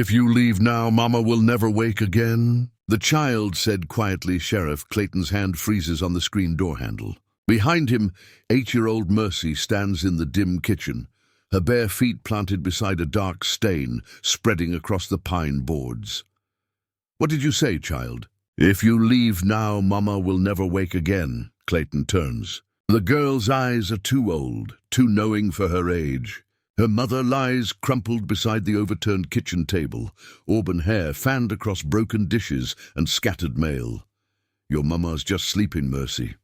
If you leave now, Mama will never wake again. The child said quietly. Sheriff Clayton's hand freezes on the screen door handle. Behind him, 8-year-old Mercy stands in the dim kitchen, her bare feet planted beside a dark stain spreading across the pine boards. What did you say, child? If you leave now, Mama will never wake again. Clayton turns. The girl's eyes are too old, too knowing for her age. Her mother lies crumpled beside the overturned kitchen table, auburn hair fanned across broken dishes and scattered mail. Your mama's just sleeping, Mercy.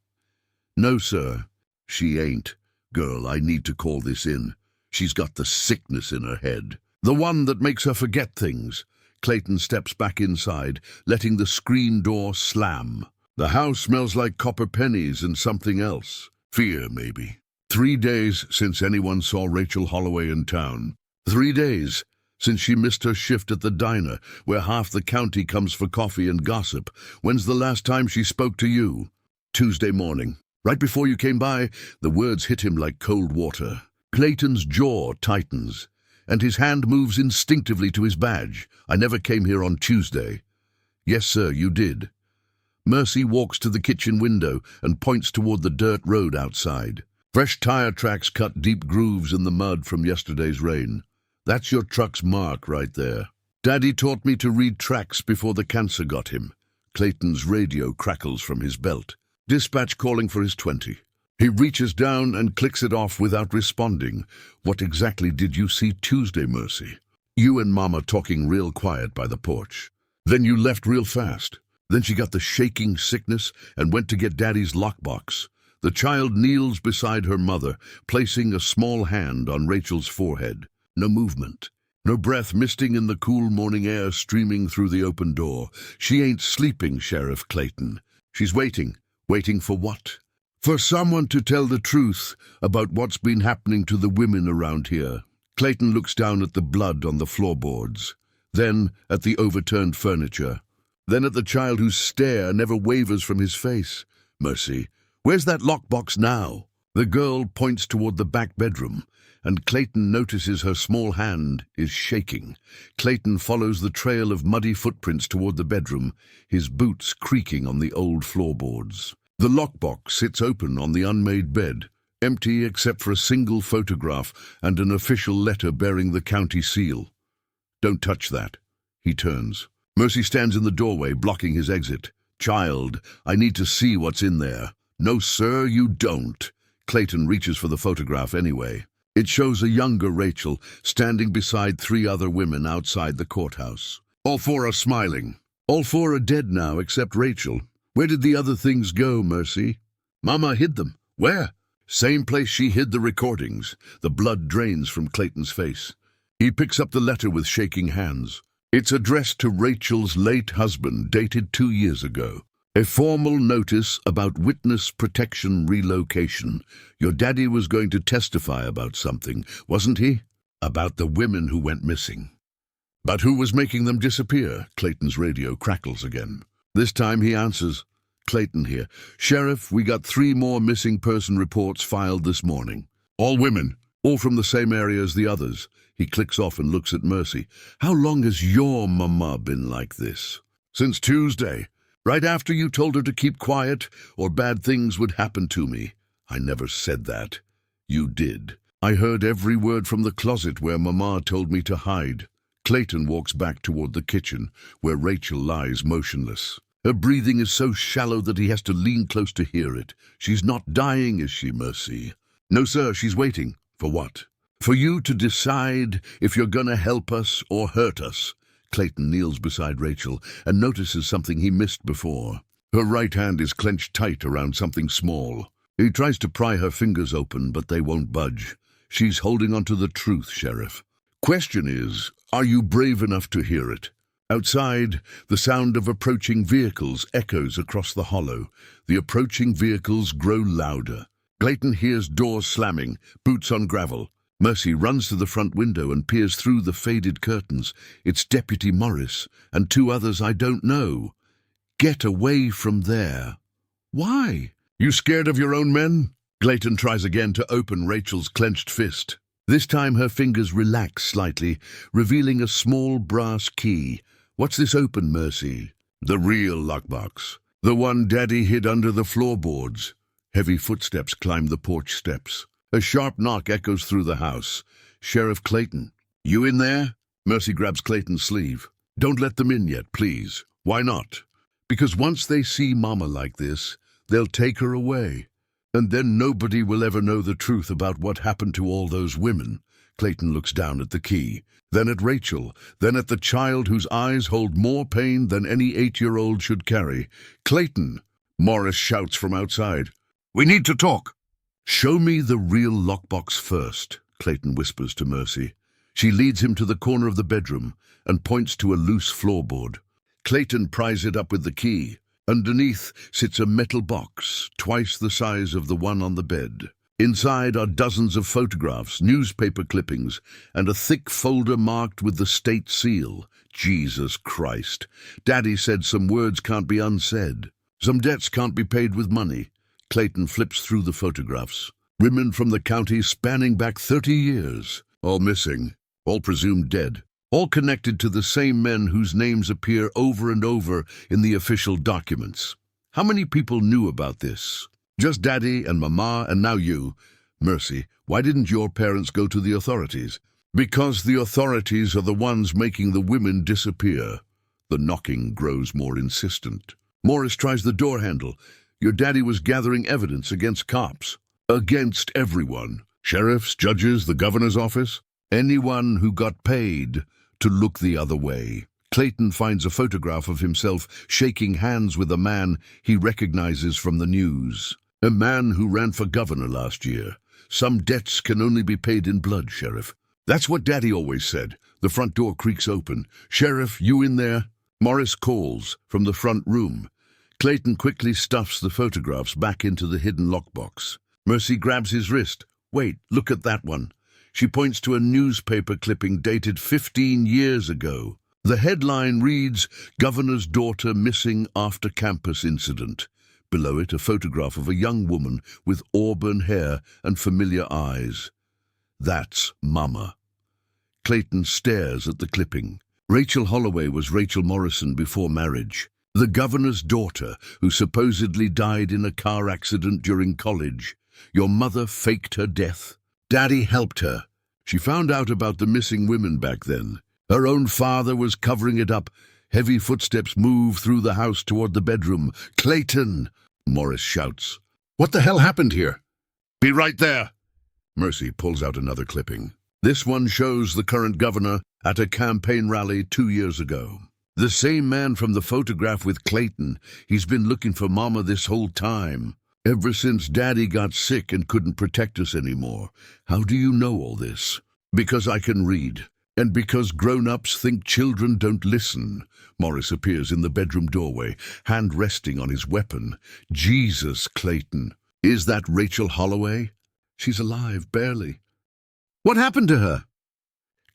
No, sir, she ain't. Girl, I need to call this in. She's got the sickness in her head. The one that makes her forget things. Clayton steps back inside, letting the screen door slam. The house smells like copper pennies and something else. Fear, maybe. 3 days since anyone saw Rachel Holloway in town. 3 days since she missed her shift at the diner, where half the county comes for coffee and gossip. When's the last time she spoke to you? Tuesday morning. Right before you came by, the words hit him like cold water. Clayton's jaw tightens, and his hand moves instinctively to his badge. I never came here on Tuesday. Yes, sir, you did. Mercy walks to the kitchen window and points toward the dirt road outside. Fresh tire tracks cut deep grooves in the mud from yesterday's rain. That's your truck's mark right there. Daddy taught me to read tracks before the cancer got him. Clayton's radio crackles from his belt. Dispatch calling for his 20. He reaches down and clicks it off without responding. What exactly did you see Tuesday, Mercy? You and Mama talking real quiet by the porch. Then you left real fast. Then she got the shaking sickness and went to get Daddy's lockbox. The child kneels beside her mother, placing a small hand on Rachel's forehead. No movement. No breath misting in the cool morning air streaming through the open door. She ain't sleeping, Sheriff Clayton. She's waiting. Waiting for what? For someone to tell the truth about what's been happening to the women around here. Clayton looks down at the blood on the floorboards, then at the overturned furniture, then at the child whose stare never wavers from his face. Mercy, where's that lockbox now? The girl points toward the back bedroom, and Clayton notices her small hand is shaking. Clayton follows the trail of muddy footprints toward the bedroom, his boots creaking on the old floorboards. The lockbox sits open on the unmade bed, empty except for a single photograph and an official letter bearing the county seal. Don't touch that. He turns. Mercy stands in the doorway, blocking his exit. Child, I need to see what's in there. No, sir, you don't. Clayton reaches for the photograph anyway. It shows a younger Rachel standing beside 3 other women outside the courthouse. All 4 are smiling. All 4 are dead now except Rachel. Where did the other things go, Mercy? Mama hid them. Where? Same place she hid the recordings. The blood drains from Clayton's face. He picks up the letter with shaking hands. It's addressed to Rachel's late husband, dated 2 years ago. A formal notice about witness protection relocation. Your daddy was going to testify about something, wasn't he? About the women who went missing. But who was making them disappear? Clayton's radio crackles again. This time he answers. Clayton here. Sheriff, we got 3 more missing person reports filed this morning. All women, all from the same area as the others. He clicks off and looks at Mercy. How long has your mama been like this? Since Tuesday. Right after you told her to keep quiet or bad things would happen to me. I never said that. You did. I heard every word from the closet where Mama told me to hide. Clayton walks back toward the kitchen, where Rachel lies motionless. Her breathing is so shallow that he has to lean close to hear it. She's not dying, is she, Mercy? No, sir, she's waiting. For what? For you to decide if you're gonna help us or hurt us. Clayton kneels beside Rachel and notices something he missed before. Her right hand is clenched tight around something small. He tries to pry her fingers open, but they won't budge. She's holding on to the truth, Sheriff. Question is, are you brave enough to hear it? Outside, the sound of approaching vehicles echoes across the hollow. The approaching vehicles grow louder. Clayton hears doors slamming, boots on gravel. Mercy runs to the front window and peers through the faded curtains. It's Deputy Morris and 2 others I don't know. Get away from there. Why? You scared of your own men? Clayton tries again to open Rachel's clenched fist. This time her fingers relax slightly, revealing a small brass key. What's this open, Mercy? The real lockbox. The one Daddy hid under the floorboards. Heavy footsteps climb the porch steps. A sharp knock echoes through the house. Sheriff Clayton. You in there? Mercy grabs Clayton's sleeve. Don't let them in yet, please. Why not? Because once they see Mama like this, they'll take her away. And then nobody will ever know the truth about what happened to all those women. Clayton looks down at the key, then at Rachel, then at the child whose eyes hold more pain than any 8-year-old should carry. Clayton! Morris shouts from outside. We need to talk. Show me the real lockbox first, Clayton whispers to Mercy. She leads him to the corner of the bedroom and points to a loose floorboard. Clayton pries it up with the key. Underneath sits a metal box, twice the size of the one on the bed. Inside are dozens of photographs, newspaper clippings, and a thick folder marked with the state seal. Jesus Christ. Daddy said some words can't be unsaid. Some debts can't be paid with money. Clayton flips through the photographs. Women from the county spanning back 30 years. All missing, all presumed dead. All connected to the same men whose names appear over and over in the official documents. How many people knew about this? Just Daddy and Mama and now you. Mercy, why didn't your parents go to the authorities? Because the authorities are the ones making the women disappear. The knocking grows more insistent. Morris tries the door handle. Your daddy was gathering evidence against cops. Against everyone. Sheriffs, judges, the governor's office. Anyone who got paid to look the other way. Clayton finds a photograph of himself shaking hands with a man he recognizes from the news. A man who ran for governor last year. Some debts can only be paid in blood, Sheriff. That's what Daddy always said. The front door creaks open. Sheriff, you in there? Morris calls from the front room. Clayton quickly stuffs the photographs back into the hidden lockbox. Mercy grabs his wrist. Wait, look at that one. She points to a newspaper clipping dated 15 years ago. The headline reads, Governor's Daughter Missing After Campus Incident. Below it, a photograph of a young woman with auburn hair and familiar eyes. That's Mama. Clayton stares at the clipping. Rachel Holloway was Rachel Morrison before marriage. The governor's daughter, who supposedly died in a car accident during college. Your mother faked her death. Daddy helped her. She found out about the missing women back then. Her own father was covering it up. Heavy footsteps move through the house toward the bedroom. Clayton! Morris shouts. What the hell happened here? Be right there! Mercy pulls out another clipping. This one shows the current governor at a campaign rally 2 years ago. The same man from the photograph with Clayton. He's been looking for Mama this whole time. Ever since Daddy got sick and couldn't protect us anymore. How do you know all this? Because I can read. And because grown-ups think children don't listen. Morris appears in the bedroom doorway, hand resting on his weapon. Jesus, Clayton. Is that Rachel Holloway? She's alive, barely. What happened to her?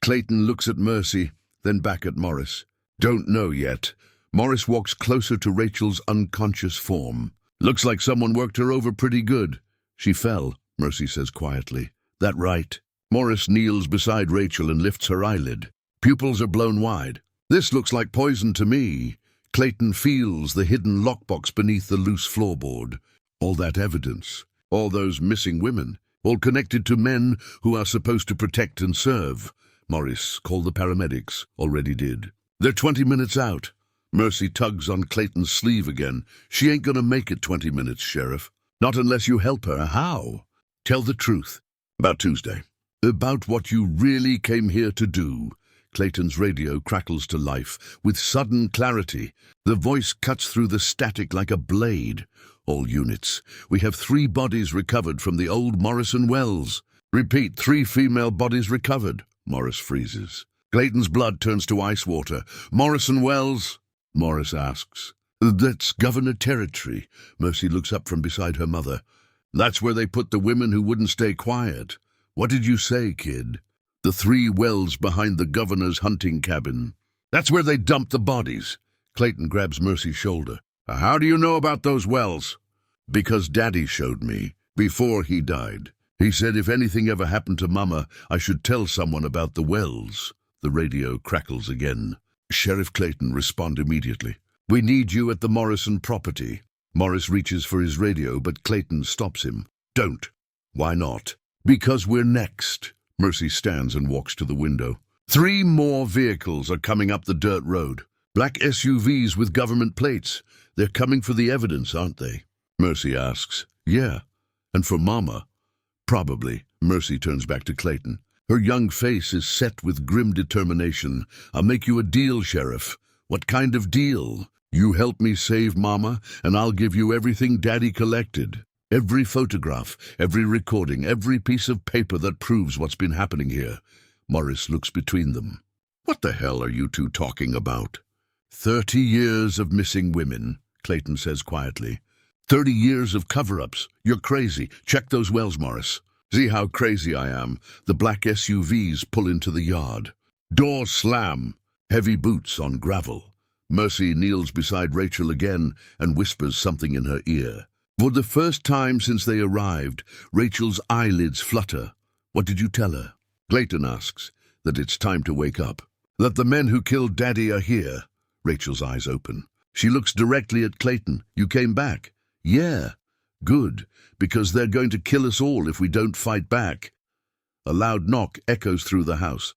Clayton looks at Mercy, then back at Morris. Don't know yet. Morris walks closer to Rachel's unconscious form. Looks like someone worked her over pretty good. She fell, Mercy says quietly. That right? Morris kneels beside Rachel and lifts her eyelid. Pupils are blown wide. This looks like poison to me. Clayton feels the hidden lockbox beneath the loose floorboard. All that evidence, all those missing women, all connected to men who are supposed to protect and serve. Morris, call the paramedics. Already did. They're 20 minutes out. Mercy tugs on Clayton's sleeve again. She ain't gonna make it 20 minutes, Sheriff. Not unless you help her. How? Tell the truth. About Tuesday. About what you really came here to do. Clayton's radio crackles to life. With sudden clarity, the voice cuts through the static like a blade. All units. We have 3 bodies recovered from the old Morrison Wells. Repeat, 3 female bodies recovered. Morris freezes. Clayton's blood turns to ice water. Morrison Wells? Morris asks. That's Governor Territory. Mercy looks up from beside her mother. That's where they put the women who wouldn't stay quiet. What did you say, kid? The 3 wells behind the governor's hunting cabin. That's where they dumped the bodies. Clayton grabs Mercy's shoulder. How do you know about those wells? Because Daddy showed me, before he died. He said if anything ever happened to Mama, I should tell someone about the wells. The radio crackles again. Sheriff Clayton, respond immediately. We need you at the Morrison property. Morris reaches for his radio, but Clayton stops him. Don't. Why not? Because we're next. Mercy stands and walks to the window. 3 more vehicles are coming up the dirt road. Black SUVs with government plates. They're coming for the evidence, aren't they? Mercy asks. Yeah. And for Mama? Probably. Mercy turns back to Clayton. Her young face is set with grim determination. I'll make you a deal, Sheriff. What kind of deal? You help me save Mama, and I'll give you everything Daddy collected. Every photograph, every recording, every piece of paper that proves what's been happening here. Morris looks between them. What the hell are you two talking about? 30 years of missing women, Clayton says quietly. 30 years of cover-ups. You're crazy. Check those wells, Morris. See how crazy I am. The black SUVs pull into the yard. Doors slam. Heavy boots on gravel. Mercy kneels beside Rachel again and whispers something in her ear. For the first time since they arrived, Rachel's eyelids flutter. What did you tell her? Clayton asks. That it's time to wake up. That the men who killed Daddy are here. Rachel's eyes open. She looks directly at Clayton. You came back? Yeah. Good, because they're going to kill us all if we don't fight back. A loud knock echoes through the house.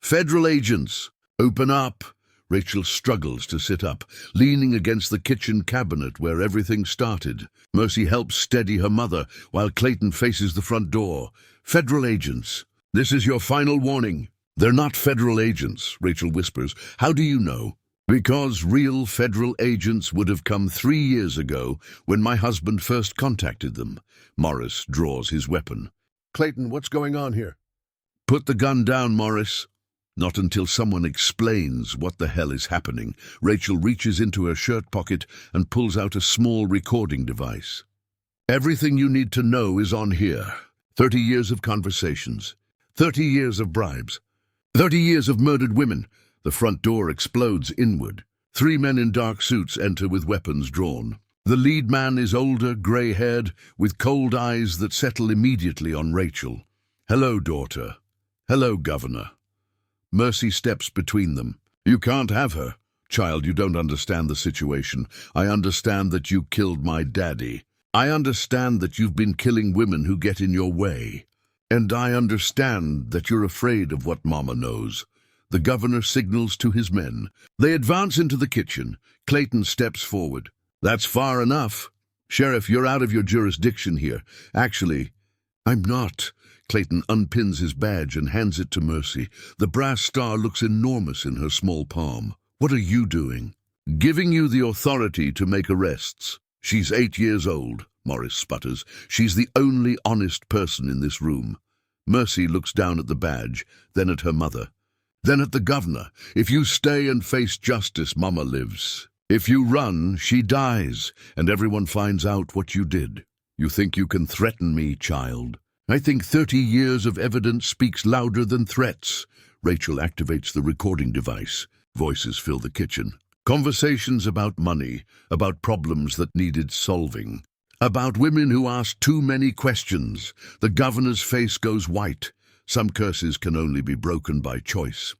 Federal agents! Open up! Rachel struggles to sit up, leaning against the kitchen cabinet where everything started. Mercy helps steady her mother while Clayton faces the front door. Federal agents. This is your final warning. They're not federal agents, Rachel whispers. How do you know? Because real federal agents would have come 3 years ago when my husband first contacted them. Morris draws his weapon. Clayton, what's going on here? Put the gun down, Morris. Not until someone explains what the hell is happening. Rachel reaches into her shirt pocket and pulls out a small recording device. Everything you need to know is on here. 30 years of conversations. 30 years of bribes. 30 years of murdered women. The front door explodes inward. 3 men in dark suits enter with weapons drawn. The lead man is older, grey-haired, with cold eyes that settle immediately on Rachel. Hello, daughter. Hello, Governor. Mercy steps between them. You can't have her. Child, you don't understand the situation. I understand that you killed my daddy. I understand that you've been killing women who get in your way. And I understand that you're afraid of what Mama knows. The governor signals to his men. They advance into the kitchen. Clayton steps forward. That's far enough. Sheriff, you're out of your jurisdiction here. Actually, I'm not. Clayton unpins his badge and hands it to Mercy. The brass star looks enormous in her small palm. What are you doing? Giving you the authority to make arrests. She's 8 years old, Morris sputters. She's the only honest person in this room. Mercy looks down at the badge, then at her mother. Then at the governor. If you stay and face justice, Mama lives. If you run, she dies, and everyone finds out what you did. You think you can threaten me, child? I think 30 years of evidence speaks louder than threats. Rachel activates the recording device. Voices fill the kitchen. Conversations about money, about problems that needed solving, about women who asked too many questions. The governor's face goes white. Some curses can only be broken by choice.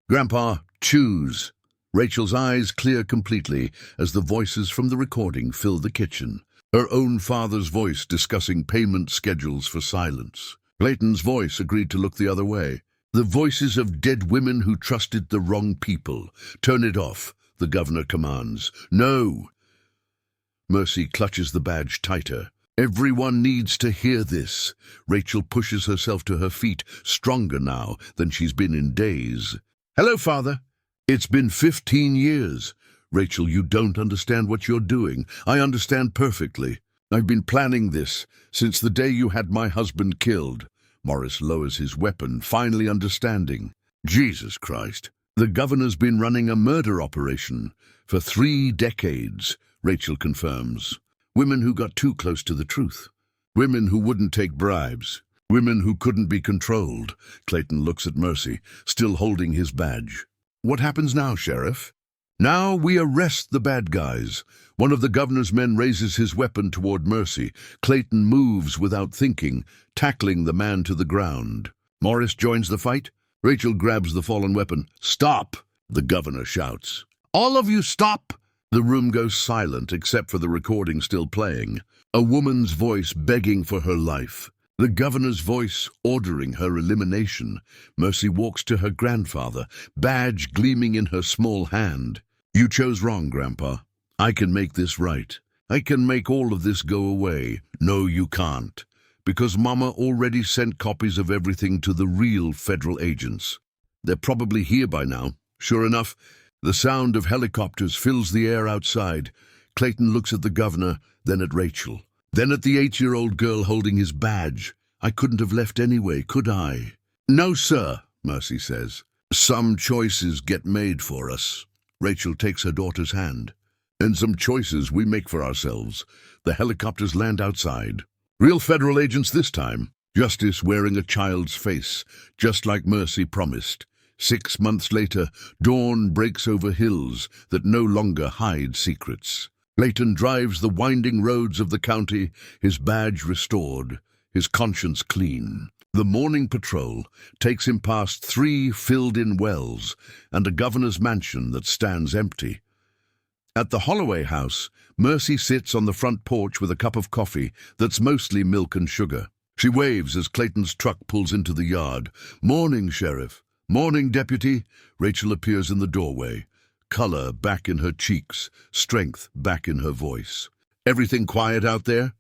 Grandpa, choose. Rachel's eyes clear completely as the voices from the recording fill the kitchen. Her own father's voice discussing payment schedules for silence. Clayton's voice agreed to look the other way. The voices of dead women who trusted the wrong people. Turn it off, the governor commands. No. Mercy clutches the badge tighter. Everyone needs to hear this. Rachel pushes herself to her feet, stronger now than she's been in days. Hello, Father. It's been 15 years. Rachel, you don't understand what you're doing. I understand perfectly. I've been planning this since the day you had my husband killed. Morris lowers his weapon, finally understanding. Jesus Christ. The governor's been running a murder operation for 3 decades, Rachel confirms. Women who got too close to the truth. Women who wouldn't take bribes. Women who couldn't be controlled. Clayton looks at Mercy, still holding his badge. What happens now, Sheriff? Now we arrest the bad guys. One of the governor's men raises his weapon toward Mercy. Clayton moves without thinking, tackling the man to the ground. Morris joins the fight. Rachel grabs the fallen weapon. "Stop!" the governor shouts. "All of you stop!" The room goes silent except for the recording still playing. A woman's voice begging for her life. The governor's voice ordering her elimination. Mercy walks to her grandfather, badge gleaming in her small hand. "You chose wrong, Grandpa. I can make this right. I can make all of this go away." "No, you can't. Because Mama already sent copies of everything to the real federal agents. They're probably here by now." Sure enough, the sound of helicopters fills the air outside. Clayton looks at the governor, then at Rachel. Then at the 8-year-old girl holding his badge. "I couldn't have left anyway, could I?" "No, sir," Mercy says. "Some choices get made for us." Rachel takes her daughter's hand. "And some choices we make for ourselves." The helicopters land outside. Real federal agents this time. Justice wearing a child's face, just like Mercy promised. 6 months later, dawn breaks over hills that no longer hide secrets. Clayton drives the winding roads of the county, his badge restored, his conscience clean. The morning patrol takes him past 3 filled-in wells and a governor's mansion that stands empty. At the Holloway house, Mercy sits on the front porch with a cup of coffee that's mostly milk and sugar. She waves as Clayton's truck pulls into the yard. "Morning, Sheriff." "Morning, Deputy." Rachel appears in the doorway. Color back in her cheeks, strength back in her voice. "Everything quiet out there?"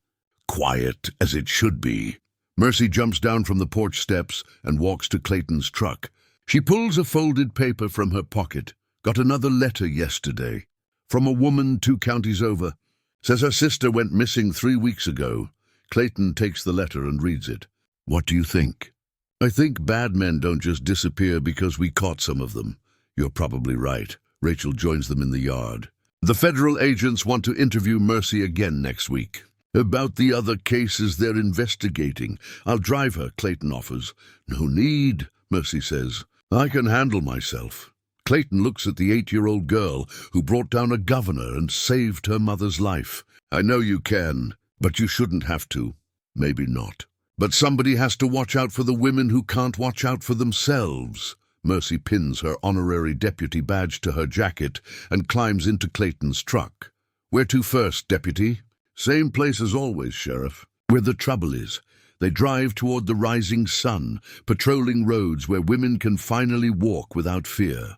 "Quiet as it should be." Mercy jumps down from the porch steps and walks to Clayton's truck. She pulls a folded paper from her pocket. "Got another letter yesterday. From a woman 2 counties over. Says her sister went missing 3 weeks ago." Clayton takes the letter and reads it. "What do you think?" "I think bad men don't just disappear because we caught some of them." "You're probably right." Rachel joins them in the yard. "The federal agents want to interview Mercy again next week. About the other cases they're investigating. I'll drive her," Clayton offers. "No need," Mercy says. "I can handle myself." Clayton looks at the 8-year-old girl who brought down a governor and saved her mother's life. "I know you can, but you shouldn't have to." "Maybe not. But somebody has to watch out for the women who can't watch out for themselves." Mercy pins her honorary deputy badge to her jacket and climbs into Clayton's truck. "Where to first, Deputy?" "Same place as always, Sheriff. Where the trouble is." They drive toward the rising sun, patrolling roads where women can finally walk without fear.